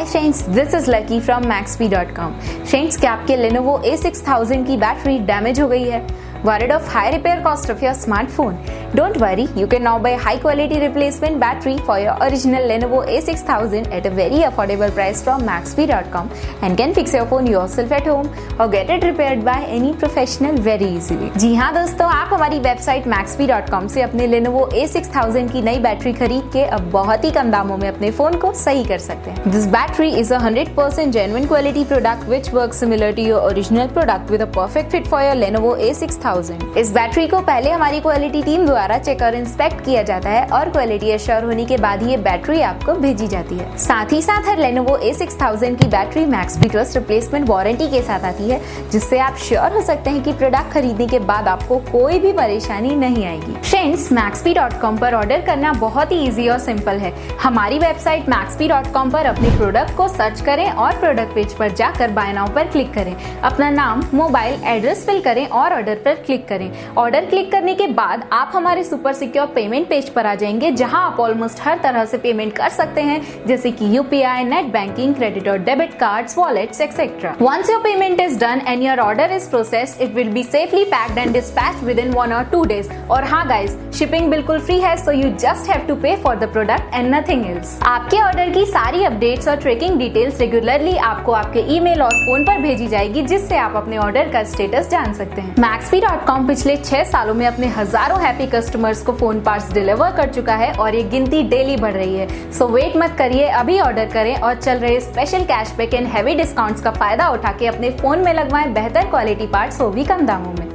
Hi friends, this is lucky from Maxbhi.com। Friends, क्या आपके Lenovo A6000 की battery damage हो गई है? Worried of high repair cost of your smartphone? Don't worry, you can now buy high quality replacement battery for your original Lenovo A6000 at a very affordable price from Maxbhi.com and can fix your phone yourself at home or get it repaired by any professional very easily। जी हाँ दोस्तों, आप हमारी website Maxbhi.com से अपने Lenovo A6000 की नई battery खरीद के अब बहुत ही कम दामों में अपने फोन को सही कर सकते हैं। This battery is a 100% genuine quality product which works similar to your original product with a perfect fit for your Lenovo A6000। इस बैटरी को पहले हमारी क्वालिटी टीम द्वारा चेक और इंस्पेक्ट किया जाता है और क्वालिटी एश्योर होने के बाद ये बैटरी आपको भेजी जाती है। साथ ही साथ हर Lenovo A6000 की battery Maxbhi trust replacement warranty के साथ आती है, जिससे आप श्योर हो सकते हैं कि प्रोडक्ट खरीदने के बाद आपको कोई भी परेशानी नहीं आएगी। फ्रेंड्स, Maxbhi.com पर ऑर्डर करना बहुत ही इजी और सिंपल है। हमारी वेबसाइट Maxbhi.com पर अपने प्रोडक्ट को सर्च करें और प्रोडक्ट पेज पर जाकर बाय नाउ पर क्लिक करें। अपना नाम, मोबाइल, एड्रेस फिल करें और ऑर्डर पर क्लिक करें। ऑर्डर क्लिक करने के बाद आप हमारे सुपर सिक्योर पेमेंट पेज पर आ जाएंगे, जहां आप ऑलमोस्ट हर तरह से पेमेंट कर सकते हैं, जैसे कि यूपीआई, नेट बैंकिंग, क्रेडिट और debit cards, wallets etcetera. Once your payment is done and your order is processed, it will be safely packed and dispatched within 1 or 2 days। और हाँ गाइस, शिपिंग बिल्कुल free है, so you just have to pay for the product and nothing else. आपके order की सारी updates और tracking details regularly आपको आपके ईमेल और फोन पर भेजी जाएगी, जिससे आप अपने ऑर्डर का स्टेटस जान सकते हैं। Maxbhi.com पिछले 6 सालों में अपने हजारों हैप्पी कस्टमर्स को फोन पार्ट्स डिलीवर कर चुका है और ये गिनती डेली बढ़ रही है। सो वेट मत करिए, अभी ऑर्डर करें और चल रहे special cashback and heavy discounts का फायदा उठा के अपने फोन में लगवाएं बेहतर क्वालिटी पार्ट्स, वो भी कम दामों में।